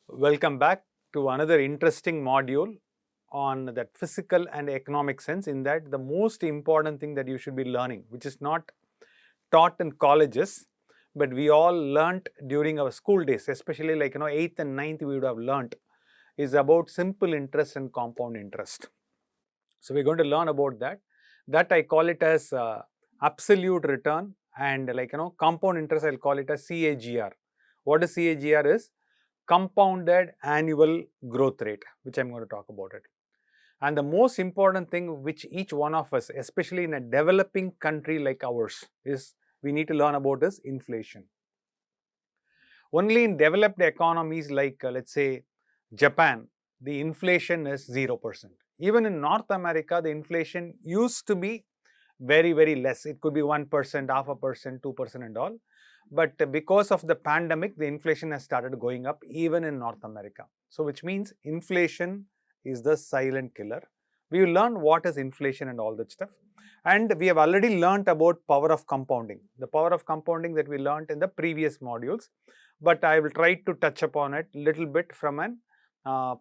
Welcome back to another interesting module on that physical and economic sense, in that the most important thing that you should be learning, which is not taught in colleges, but we all learnt during our school days, especially 8th and ninth we would have learnt, is about simple interest and compound interest. So we're going to learn about that. That I call it as absolute return, and compound interest I'll call it as CAGR. What is CAGR is compounded annual growth rate, which I'm going to talk about it. And the most important thing which each one of us, especially in a developing country like ours, is we need to learn about is inflation. Only in developed economies like let's say Japan, the inflation is 0%. Even in North America, the inflation used to be very less. It could be 1%, half a percent, 2% and all. But because of the pandemic, the inflation has started going up even in North America. So which means inflation is the silent killer. We will learn what is inflation and all that stuff. And we have already learnt about power of compounding. The power of compounding that we learnt in the previous modules. But I will try to touch upon it little bit from an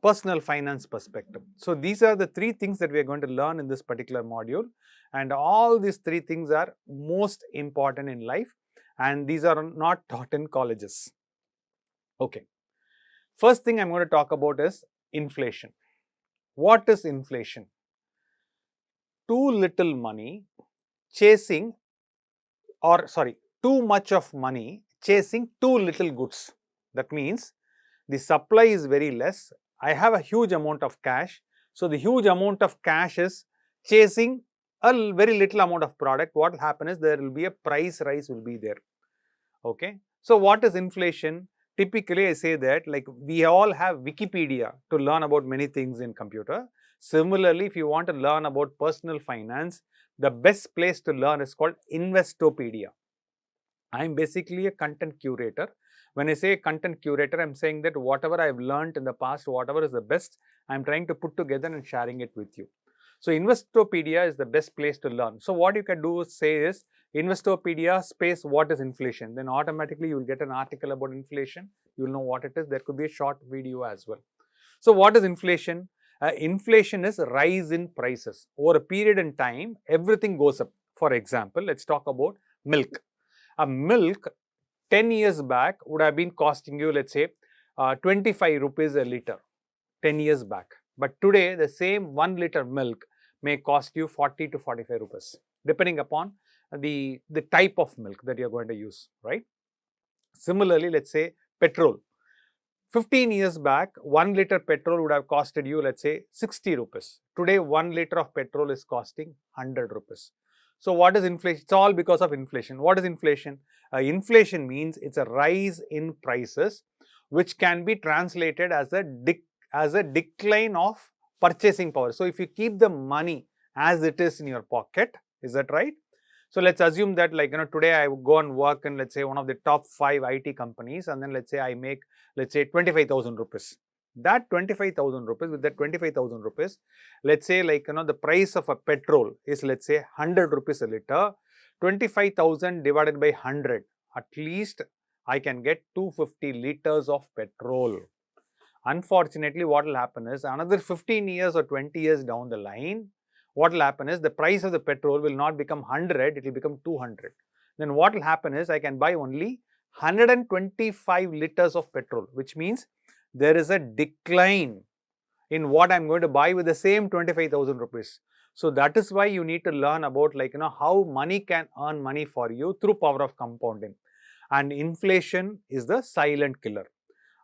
personal finance perspective. So these are the three things that we are going to learn in this particular module. And all these three things are most important in life, and these are not taught in colleges. Okay. First thing I'm going to talk about is inflation. What is inflation? Too little money chasing, or sorry, too much of money chasing too little goods. That means the supply is very less. I have a huge amount of cash. So the huge amount of cash is chasing a very little amount of product. What will happen is there will be a price rise will be there. Okay. So what is inflation? Typically I say that like we all have Wikipedia to learn about many things in computer. Similarly, if you want to learn about personal finance, the best place to learn is called Investopedia. I am basically a content curator. When I say content curator, I'm saying that whatever I've learned in the past, whatever is the best, I'm trying to put together and sharing it with you. So Investopedia is the best place to learn. So what you can do is say is Investopedia space what is inflation. Then automatically you will get an article about inflation. You will know what it is. There could be a short video as well. So what is inflation? Inflation is rise in prices. Over a period in time, everything goes up. For example, let's talk about milk. A milk 10 years back would have been costing you, let's say, 25 rupees a liter 10 years back. But today, the same 1 liter milk may cost you 40 to 45 rupees, depending upon the type of milk that you're going to use, right? Similarly, let's say petrol. 15 years back, 1 liter petrol would have costed you, let's say, 60 rupees. Today, 1 liter of petrol is costing 100 rupees. So what is inflation? It's all because of inflation. What is inflation? Inflation means it's a rise in prices, which can be translated as a decline of purchasing power. So if you keep the money as it is in your pocket, is that right? So let's assume that today I would go and work in, let's say, one of the top 5 IT companies, and then let's say I make, let's say, 25,000 rupees. That 25,000 rupees, with that 25,000 rupees, let's say the price of a petrol is, let's say, 100 rupees a liter. 25,000 divided by 100, at least I can get 250 liters of petrol. Unfortunately, what will happen is another 15 years or 20 years down the line, what will happen is the price of the petrol will not become 100, it will become 200. Then what will happen is I can buy only 125 liters of petrol, which means there is a decline in what I'm going to buy with the same 25,000 rupees. So that is why you need to learn about how money can earn money for you through power of compounding. And inflation is the silent killer.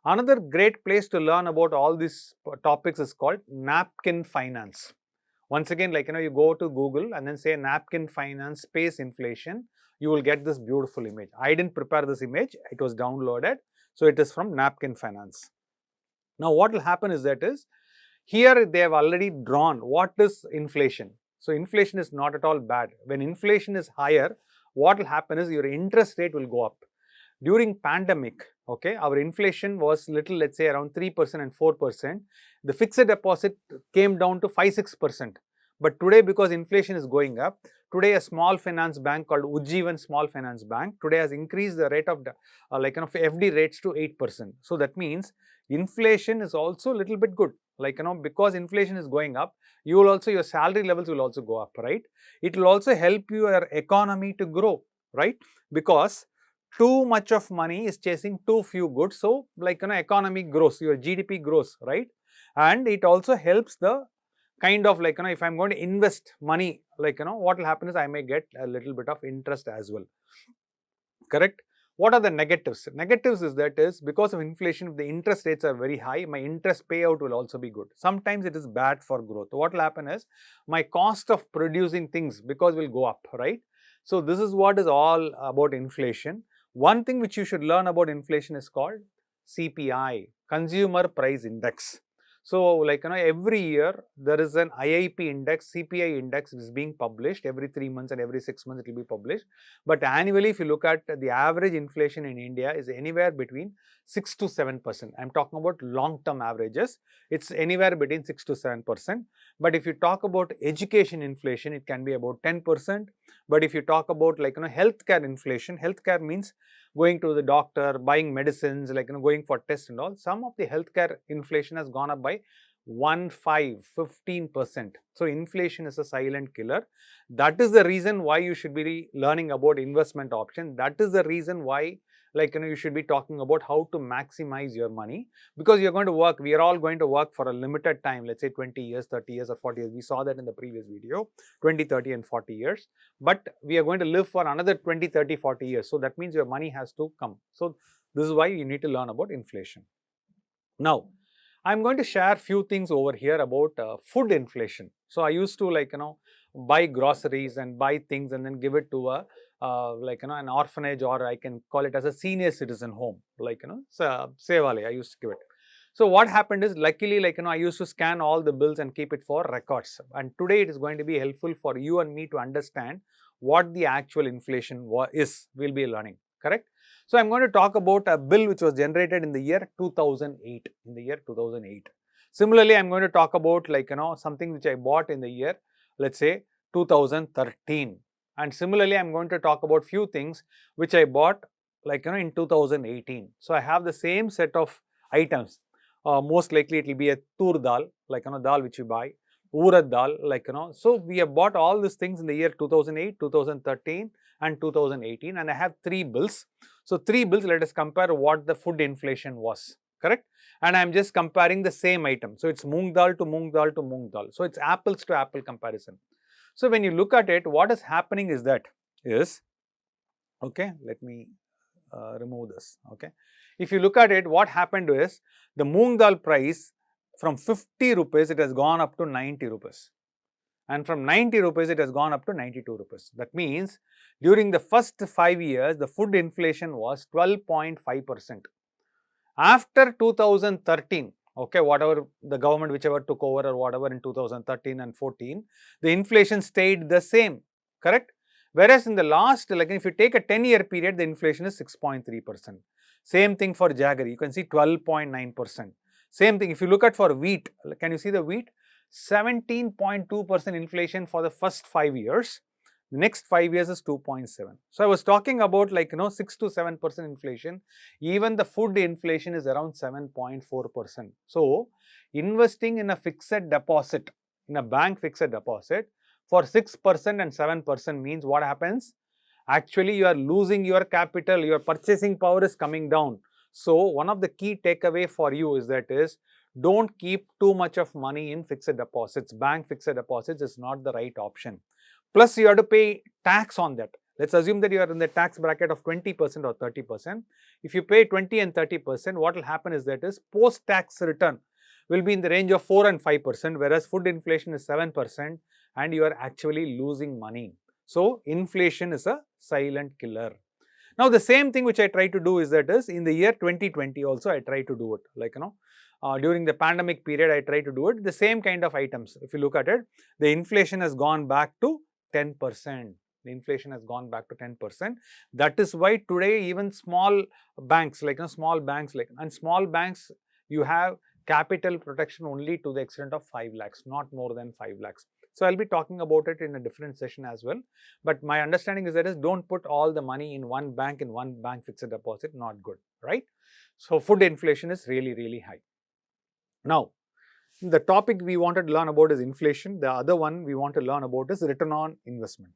Another great place to learn about all these topics is called napkin finance. Once again, you go to Google and then say napkin finance space inflation, you will get this beautiful image. I didn't prepare this image, it was downloaded. So it is from napkin finance. Now what will happen is here they have already drawn what is inflation. So inflation is not at all bad. When inflation is higher, what will happen is your interest rate will go up. During pandemic, okay, our inflation was little, let's say around 3% and 4%. The fixed deposit came down to 5-6%. But today, because inflation is going up, today a small finance bank called Ujjivan Small Finance Bank today has increased the rate of FD rates to 8%. So that means inflation is also a little bit good. Because inflation is going up, you will also, your salary levels will also go up, right? It will also help your economy to grow, right? Because too much of money is chasing too few goods. So economy grows, your GDP grows, right? And it also helps the kind of if I'm going to invest money, what will happen is I may get a little bit of interest as well. Correct? What are the negatives? Negatives is that is because of inflation, if the interest rates are very high, my interest payout will also be good. Sometimes it is bad for growth. What will happen is my cost of producing things because will go up, right? So this is what is all about inflation. One thing which you should learn about inflation is called CPI, Consumer Price Index. So every year there is an IIP index, CPI index is being published every 3 months and every 6 months it will be published. But annually, if you look at the average inflation in India is anywhere between 6 to 7%. I'm talking about long-term averages. It's anywhere between 6 to 7%. But if you talk about education inflation, it can be about 10%. But if you talk about healthcare inflation, healthcare means going to the doctor, buying medicines, going for tests and all. Some of the healthcare inflation has gone up by 15%. So inflation is a silent killer. That is the reason why you should be learning about investment option. That is the reason why you should be talking about how to maximize your money, because you're going to work, we are all going to work for a limited time, let's say 20 years, 30 years or 40 years. We saw that in the previous video, 20, 30 and 40 years. But we are going to live for another 20, 30, 40 years. So that means your money has to come. So this is why you need to learn about inflation. Now, I'm going to share few things over here about food inflation. So I used to buy groceries and buy things and then give it to a an orphanage, or I can call it as a senior citizen home, Sevale, I used to give it. So what happened is, luckily, I used to scan all the bills and keep it for records. And today it is going to be helpful for you and me to understand what the actual inflation is. We'll be learning, correct? So I'm going to talk about a bill which was generated in the year 2008. In the year 2008. Similarly, I'm going to talk about something which I bought in the year, let's say 2013. And similarly, I'm going to talk about few things which I bought in 2018. So I have the same set of items. Most likely it will be a tur dal, dal which you buy, urad dal, So we have bought all these things in the year 2008, 2013 and 2018, and I have 3 bills. So 3 bills, let us compare what the food inflation was, correct? And I am just comparing the same item. So it's moong dal to moong dal to moong dal. So it's apples to apple comparison. So when you look at it, what is happening is that okay, let me remove this, okay. If you look at it, what happened is the moong dal price from 50 rupees, it has gone up to 90 rupees. And from 90 rupees, it has gone up to 92 rupees. That means during the first 5 years, the food inflation was 12.5%. After 2013, okay, whatever the government, whichever took over or whatever in 2013 and 14, the inflation stayed the same, correct? Whereas in the last, if you take a 10-year period, the inflation is 6.3%. Same thing for jaggery, you can see 12.9%. Same thing, if you look at for wheat, can you see the wheat? 17.2% inflation for the first 5 years. The next 5 years is 2.7. So I was talking about 6 to 7% inflation. Even the food inflation is around 7.4%. So investing in a fixed deposit, in a bank fixed deposit for 6% and 7% means what happens? Actually, you are losing your capital, your purchasing power is coming down. So one of the key takeaway for you is don't keep too much of money in fixed deposits. Bank fixed deposits is not the right option. Plus, you have to pay tax on that. Let's assume that you are in the tax bracket of 20% or 30%. If you pay 20 and 30%, what will happen is post-tax return will be in the range of 4 and 5%, whereas food inflation is 7% and you are actually losing money. So inflation is a silent killer. Now, the same thing which I try to do is in the year 2020 also I try to do it, during the pandemic period I try to do it, the same kind of items. If you look at it, the inflation has gone back to 10%. The inflation has gone back to 10%. That is why today even small banks, small banks, you have capital protection only to the extent of 5 lakhs, not more than 5 lakhs. So I'll be talking about it in a different session as well. But my understanding is that is don't put all the money in one bank fixed deposit, not good, right? So food inflation is really, really high. Now, the topic we wanted to learn about is inflation. The other one we want to learn about is return on investment.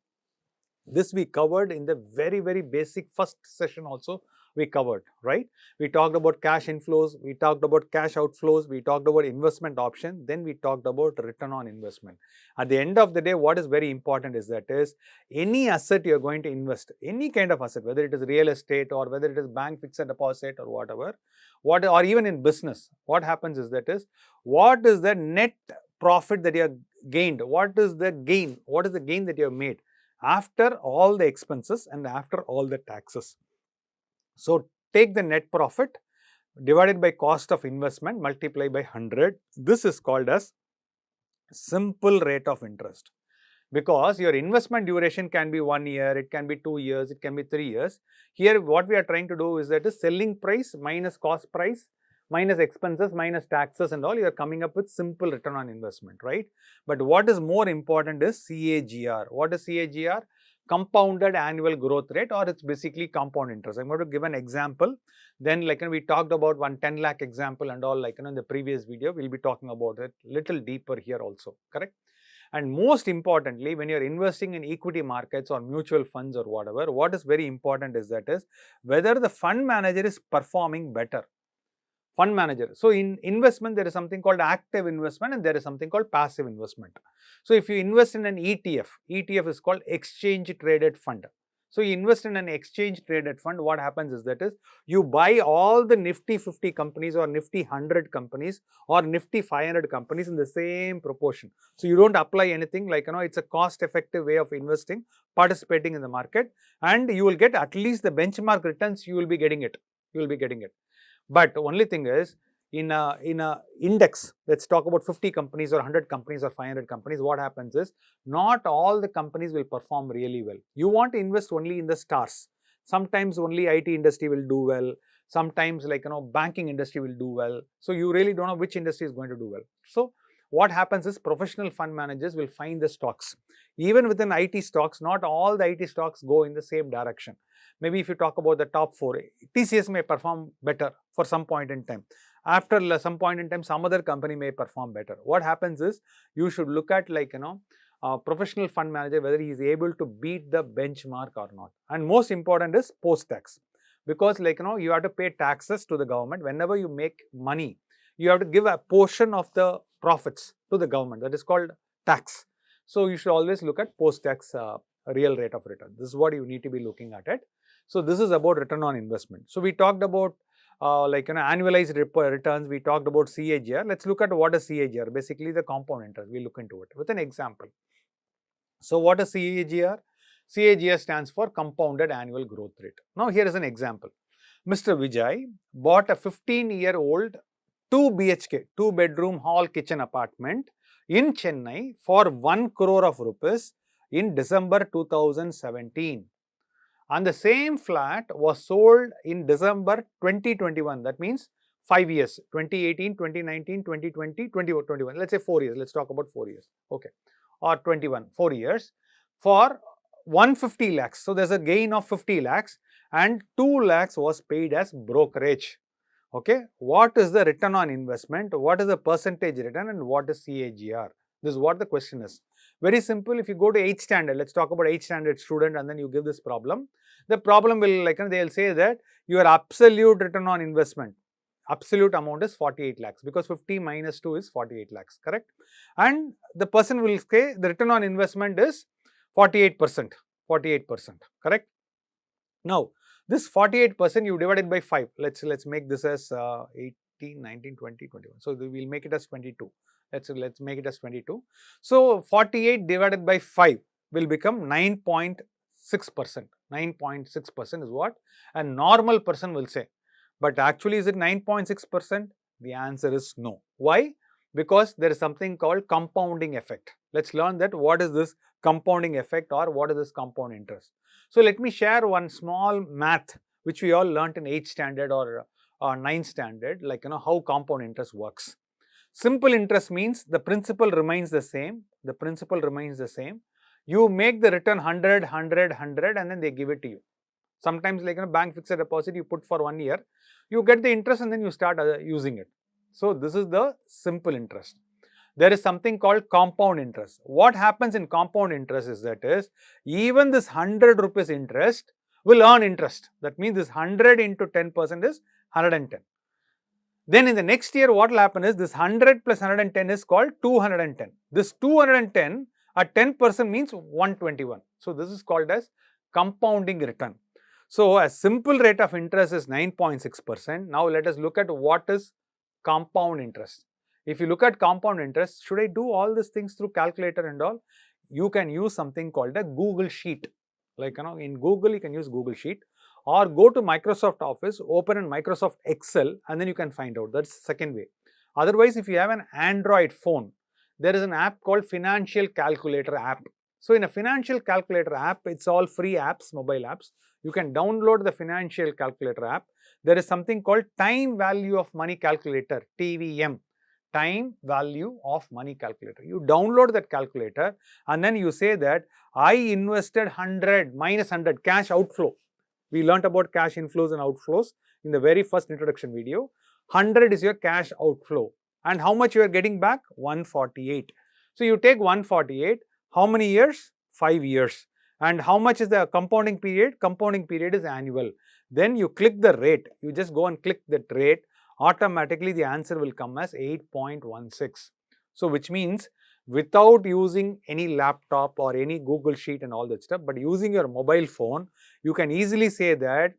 This we covered in the very, very basic first session also we covered, right? We talked about cash inflows, we talked about cash outflows, we talked about investment option, then we talked about return on investment. At the end of the day, what is very important is that is any asset you are going to invest, any kind of asset, whether it is real estate or whether it is bank fixed deposit or whatever, or even in business, what happens is that is what is the net profit that you have gained, what is the gain that you have made after all the expenses and after all the taxes. So take the net profit divided by cost of investment, multiply by 100. This is called as simple rate of interest, because your investment duration can be 1 year, it can be 2 years, it can be 3 years. Here what we are trying to do is that is selling price minus cost price minus expenses minus taxes and all, you are coming up with simple return on investment, right? But what is more important is CAGR. What is CAGR? Compounded annual growth rate, or it's basically compound interest. I'm going to give an example. Then we talked about one 10 lakh example and all in the previous video. We'll be talking about it little deeper here also, correct? And most importantly, when you're investing in equity markets or mutual funds or whatever, what is very important is that is whether the fund manager is performing better. Fund manager. So in investment, there is something called active investment and there is something called passive investment. So if you invest in an ETF is called exchange traded fund. So you invest in an exchange traded fund, what happens is that is you buy all the Nifty 50 companies or Nifty 100 companies or Nifty 500 companies in the same proportion. So you don't apply anything it's a cost effective way of investing, participating in the market, and you will get at least the benchmark returns, you will be getting it. But only thing is, in a index, let's talk about 50 companies or 100 companies or 500 companies, what happens is, not all the companies will perform really well. You want to invest only in the stars. Sometimes only IT industry will do well. Sometimes banking industry will do well. So you really don't know which industry is going to do well. So what happens is professional fund managers will find the stocks. Even within IT stocks, not all the IT stocks go in the same direction. Maybe if you talk about the top 4, TCS may perform better for some point in time. After some point in time, some other company may perform better. What happens is, you should look at a professional fund manager, whether he is able to beat the benchmark or not. And most important is post-tax. Because you have to pay taxes to the government. Whenever you make money, you have to give a portion of the profits to the government. That is called tax. So you should always look at post-tax real rate of return. This is what you need to be looking at it. So this is about return on investment. So we talked about annualized returns. We talked about CAGR. Let's look at what is CAGR. Basically the compound interest. We look into it with an example. So what is CAGR? CAGR stands for compounded annual growth rate. Now here is an example. Mr. Vijay bought a 15-year-old 2 BHK, 2-bedroom hall kitchen apartment in Chennai for 1 crore of rupees in December 2017. And the same flat was sold in December 2021. That means 5 years, 2018, 2019, 2020, 2021. Let's say 4 years. Let's talk about 4 years. Okay. Or 21, 4 years for 150 lakhs. So there's a gain of 50 lakhs and 2 lakhs was paid as brokerage. Okay. What is the return on investment? What is the percentage return and what is CAGR? This is what the question is. Very simple. If you go to 8th standard, let's talk about 8th standard student and then you give this problem. The problem will they'll say that your absolute return on investment, absolute amount is 48 lakhs because 50 minus 2 is 48 lakhs, correct? And the person will say the return on investment is 48%, correct? Now, this 48% you divide it by 5. Let's make this as 18, 19, 20, 21. So we'll make it as 22. Let's make it as 22. So 48 divided by 5 will become 9.6%. 9.6% is what a normal person will say. But actually, is it 9.6%? The answer is no. Why? Because there is something called compounding effect. Let's learn that what is this compounding effect or what is this compound interest. So let me share one small math which we all learnt in 8th standard or 9th standard, how compound interest works. Simple interest means the principal remains the same. The principal remains the same. You make the return 100, 100, 100 and then they give it to you. Sometimes like bank fixed deposit you put for 1 year, you get the interest and then you start using it. So this is the simple interest. There is something called compound interest. What happens in compound interest is that even this 100 rupees interest will earn interest. That means this 100 into 10% is 110. Then in the next year what will happen is this 100 plus 110 is called 210. This 210 at 10% means 121. So this is called as compounding return. So a simple rate of interest is 9.6%. Now let us look at what is compound interest. If you look at compound interest, should I do all these things through calculator and all? You can use something called a Google Sheet. Like in Google you can use Google Sheet, or go to Microsoft Office, open in Microsoft Excel and then you can find out. That's the second way. Otherwise, if you have an Android phone, there is an app called Financial Calculator app. So in a Financial Calculator app, it's all free apps, mobile apps. You can download the Financial Calculator app. There is something called Time Value of Money Calculator, TVM. Time Value of Money Calculator. You download that calculator and then you say that I invested 100 minus 100 cash outflow. We learnt about cash inflows and outflows in the very first introduction video. 100 is your cash outflow. And how much you are getting back? 148. So you take 148. How many years? 5 years. And how much is the compounding period? Compounding period is annual. Then you click the rate. You just go and click that rate. Automatically the answer will come as 8.16. So which means without using any laptop or any Google Sheet and all that stuff, but using your mobile phone, you can easily say that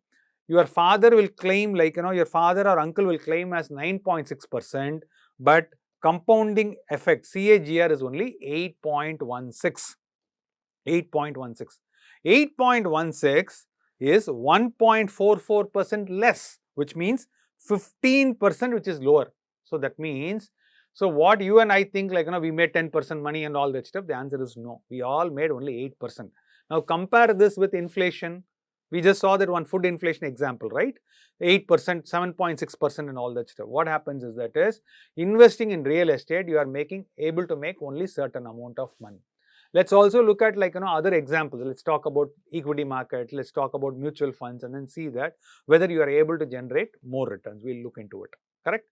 your father will claim your father or uncle will claim as 9.6%, but compounding effect CAGR is only 8.16. 8.16. 8.16 is 1.44% less, which means 15%, which is lower. So that means, so what you and I think we made 10% money and all that stuff, the answer is no. We all made only 8%. Now compare this with inflation. We just saw that one food inflation example, right? 8%, 7.6% and all that stuff. What happens is that investing in real estate, you are able to make only certain amount of money. Let's also look at other examples. Let's talk about equity market. Let's talk about mutual funds and then see that whether you are able to generate more returns. We'll look into it. Correct?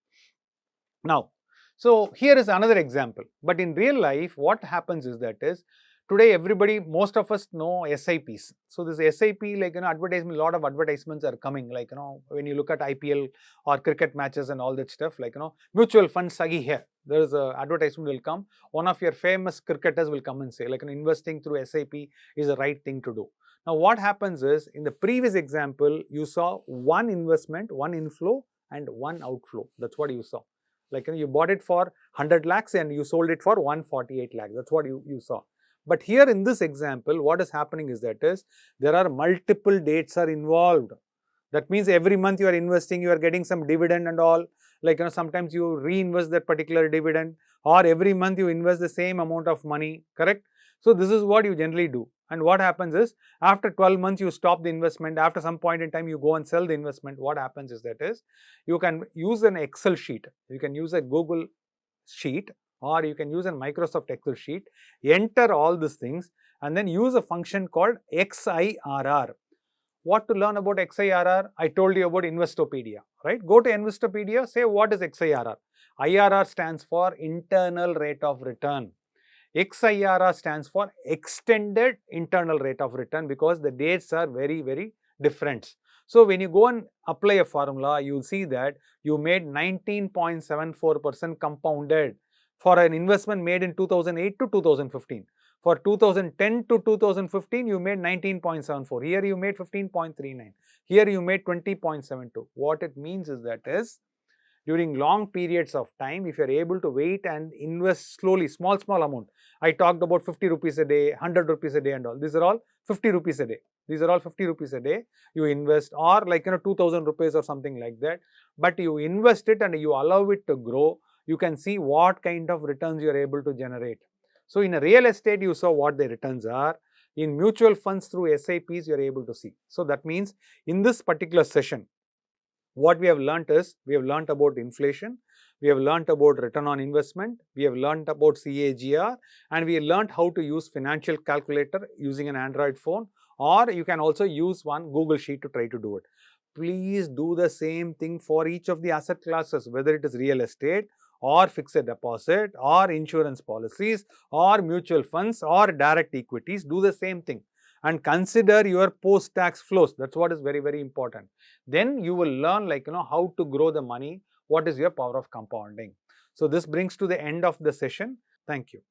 Now, so here is another example. But in real life, what happens is that today everybody, most of us know SIPs. So this SIP, advertisement, a lot of advertisements are coming. When you look at IPL or cricket matches and all that stuff, mutual fund sagi hai. There is a advertisement will come. One of your famous cricketers will come and say, investing through SIP is the right thing to do. Now, what happens is, in the previous example, you saw one investment, one inflow and one outflow. That's what you saw. You bought it for 100 lakhs and you sold it for 148 lakhs. That's what you saw. But here in this example, what is happening is that there are multiple dates are involved. That means every month you are investing, you are getting some dividend and all. Sometimes you reinvest that particular dividend, or every month you invest the same amount of money, correct? So this is what you generally do. And what happens is, after 12 months you stop the investment. After some point in time you go and sell the investment. What happens is that you can use an Excel sheet, you can use a Google Sheet, or you can use a Microsoft Excel sheet, enter all these things and then use a function called XIRR. What to learn about XIRR? I told you about Investopedia, right? Go to Investopedia, say what is XIRR. IRR stands for internal rate of return. XIRR stands for extended internal rate of return, because the dates are very, very different. So when you go and apply a formula, you'll see that you made 19.74% compounded for an investment made in 2008 to 2015. For 2010 to 2015, you made 19.74. Here you made 15.39. Here you made 20.72. What it means is that during long periods of time, if you are able to wait and invest slowly, small amount. I talked about 50 rupees a day, 100 rupees a day and all. These are all 50 rupees a day. These are all 50 rupees a day you invest, or 2,000 rupees or something like that. But you invest it and you allow it to grow. You can see what kind of returns you are able to generate. So in a real estate, you saw what the returns are. In mutual funds through SIPs, you are able to see. So that means in this particular session, What we have learnt is, we have learnt about inflation, we have learnt about return on investment, we have learnt about CAGR, and we have learnt how to use financial calculator using an Android phone, or you can also use one Google Sheet to try to do it. Please do the same thing for each of the asset classes, whether it is real estate or fixed deposit or insurance policies or mutual funds or direct equities. Do the same thing and consider your post-tax flows. That's what is very, very important. Then you will learn, like, how to grow the money, what is your power of compounding. So this brings to the end of the session. Thank you.